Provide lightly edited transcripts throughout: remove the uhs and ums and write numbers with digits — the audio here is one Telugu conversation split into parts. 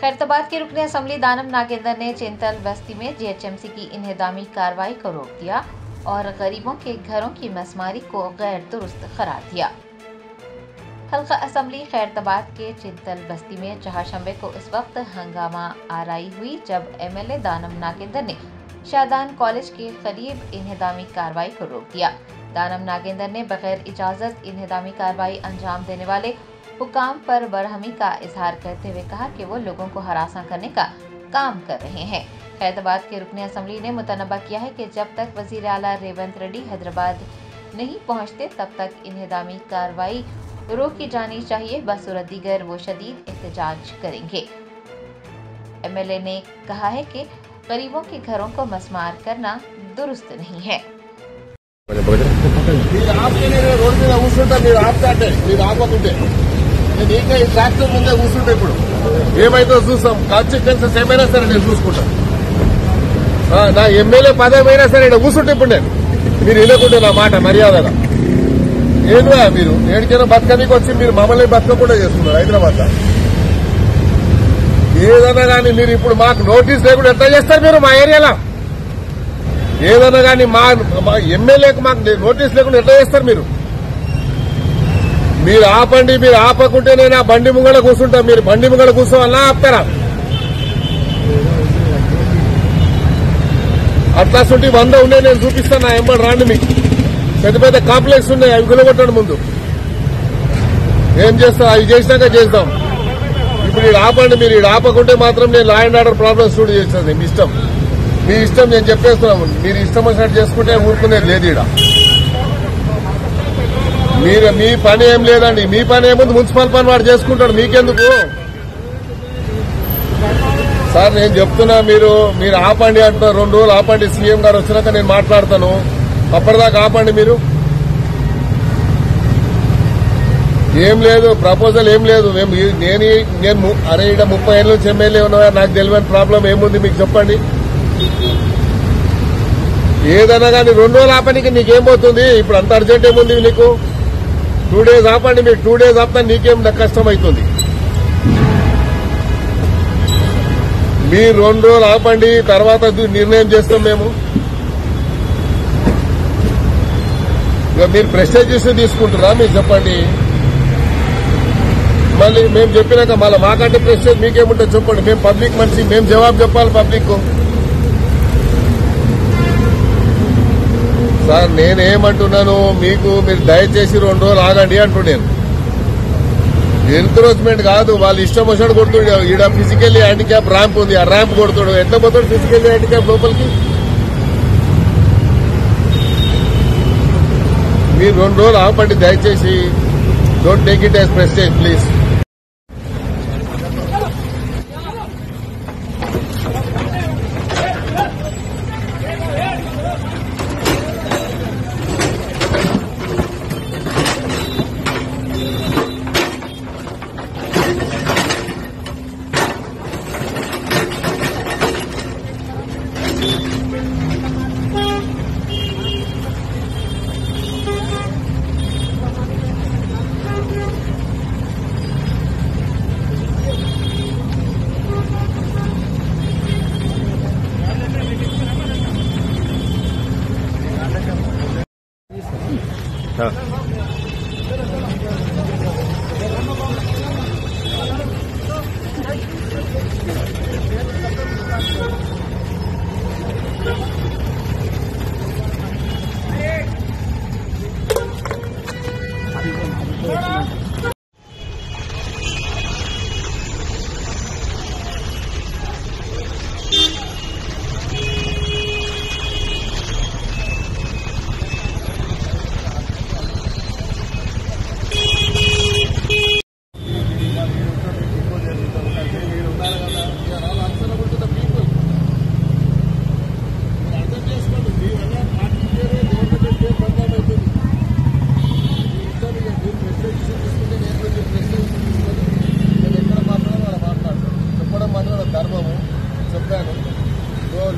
खैरताबाद के रुकने असम्बली दानम नागेंद्र ने चिंतल बस्ती में जीएचएमसी की इन्हेदामी कार्रवाई को रोक दिया और गरीबों के घरों की मसमारी को गैर दुरुस्त करार दिया। हल्का असम्बली खैरताबाद के चिंतल बस्ती में चहाशंबे को इस वक्त हंगामा आराई हुई जब एमएलए दानम नागेंद्र ने शादान कॉलेज के करीब इन्हेदामी कार्रवाई को रोक दिया। दानम नागेंद्र ने बगैर इजाजत इन्हेदामी कार्रवाई अंजाम देने वाले हुकाम पर बरहमी का इजहार करते हुए कहा कि वो लोगों को हरासा करने का काम कर रहे हैं। खैरताबाद के रुकने असम्बली ने मुतनबा किया है कि जब तक वजीर आला रेवंत रेड्डी हैदराबाद नहीं पहुंचते तब तक इन्हेदामी कार्रवाई रोकी जानी चाहिए, बसूरत दीगर वो शदीद एहतजाज करेंगे। एमएलए ने कहा है कि गरीबों के घरों को मसमार करना दुरुस्त नहीं है। ట్రాక్టర్ ముందే కూర్చుంటే ఇప్పుడు ఏమైతే చూస్తాం, కాన్సిక్వెన్సెస్ ఏమైనా సరే నేను చూసుకుంటాను. నా ఎమ్మెల్యే పదమైనా సరే నేను కూర్చుంటే ఇప్పుడు నేను మీరు వినకుంటే నా మాట మర్యాదగా ఏంటో మీరు ఏడికైనా బతకనికి వచ్చి మీరు మమ్మల్ని బతకకుండా చేస్తున్నారు హైదరాబాద్ లో. ఏదన్నా కానీ మీరు ఇప్పుడు మాకు నోటీస్ లేకుండా ఎట్లా చేస్తారు మీరు మా ఏరియాలో? ఏదన్నా కానీ మా ఎమ్మెల్యేకి మాకు నోటీస్ లేకుండా ఎట్లా చేస్తారు మీరు? మీరు ఆపండి, మీరు ఆపకుంటే నేను ఆ బండి ముంగళ కూర్చుంటా. మీరు బండి ముంగళ కూర్చోవాలన్నా ఆపుతారా? అట్లా సుంటి 100 ఉన్నాయి, నేను చూపిస్తాను. నా ఎంబడి రాండి, మీకు పెద్ద పెద్ద కాంప్లెక్స్ ఉన్నాయి, అవి గులగొట్టండి ముందు. ఏం చేస్తాం, అవి చేసినాక చేద్దాం. ఇప్పుడు ఇది ఆపండి. మీరు ఇది ఆపకుంటే మాత్రం నేను లా అండ్ ఆర్డర్ ప్రాబ్లమ్స్ చూడ చేస్తాను. మీ ఇష్టం, మీ ఇష్టం. నేను చెప్పేస్తున్నాము, మీరు ఇష్టం వచ్చినట్టు చేసుకుంటే ఊరుకునేది లేదు. ఇక్కడ మీరు మీ పని ఏం లేదండి. మీ పని ఏముంది, మున్సిపల్ పని వాడు చేసుకుంటాడు, మీకెందుకు సార్? నేను చెప్తున్నా, మీరు ఆపండి అంటున్నారు. 2 రోజులు ఆపండి, సీఎం గారు వచ్చినాక నేను మాట్లాడతాను. అప్పటిదాకా ఆపండి. మీరు ఏం లేదు, ప్రపోజల్ ఏం లేదు. నేను అరే ఇక్కడ 30 ఏళ్ళ నుంచి ఎమ్మెల్యే ఉన్నా, నాకు తెలియని ప్రాబ్లం ఏముంది మీకు చెప్పండి. ఏదైనా కానీ 2 రోజులు ఆపనికి నీకేం పోతుంది? ఇప్పుడు అంత అర్జెంట్ ఏముంది నీకు? 2 డేస్ ఆపండి. మీరు 2 డేస్ ఆపితే నీకేం కష్టం అవుతుంది? మీరు 2 రోజులు ఆపండి, తర్వాత నిర్ణయం చేస్తాం మేము. ఇక మీరు ప్రెస్టేజ్ ఇష్యూ తీసుకుంటారా? మీరు చెప్పండి. మళ్ళీ మేము చెప్పినాక మళ్ళీ మాకంటే ప్రెస్టేజ్ మీకేముంటుంది చెప్పండి. మేము పబ్లిక్ మనిషి, మేము జవాబు చెప్పాలి పబ్లిక్. సార్ నేనేమంటున్నాను, మీరు దయచేసి 2 రోజులు ఆగండి అంటున్నాను. ఎంక్రోచ్మెంట్ కాదు, వాళ్ళు ఇష్టం వచ్చాడు కొడుతుడు. ఈడ ఫిజికల్లీ హ్యాండిక్యాప్ ర్యాంప్ ఉంది, ఆ ర్యాంప్ కొడుతుడు. ఎట్లా పోతాడు ఫిజికల్లీ హ్యాండిక్యాప్ లోపలికి? మీరు 2 రోజులు ఆపండి దయచేసి. Don't take it as prestige please.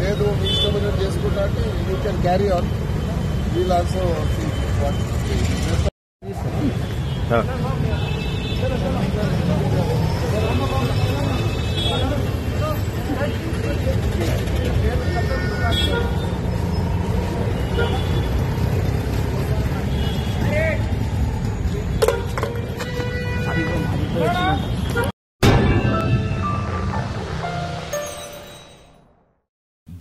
లేదు మీ ఇష్టం వచ్చినట్టు చేసుకుంటా అంటే you can carry on. We'll also see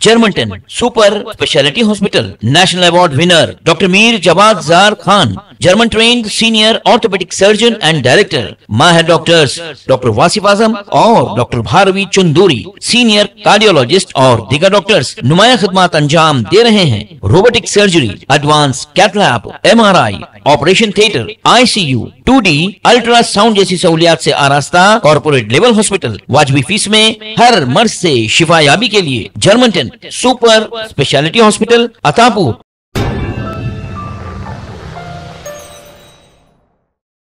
Germanten super speciality hospital, national award winner doctor Mir Jawad Zar Khan, German trained senior orthopedic surgeon and director, माहिर डॉक्टर्स डॉक्टर वासिफ आजम और doctor Bharavi Chanduri, senior cardiologist और दीगर डॉक्टर्स नुमाया खिदमत अंजाम दे रहे हैं। Robotic surgery, advance cath lab, MRI, operation theatre, ICU, 2D ultrasound जैसी सहूलियात से आरास्ता कॉर्पोरेट लेवल हॉस्पिटल, वाजबी फीस में हर मर्ज से शिफायाबी के लिए Germanton super speciality hospital, Attapur,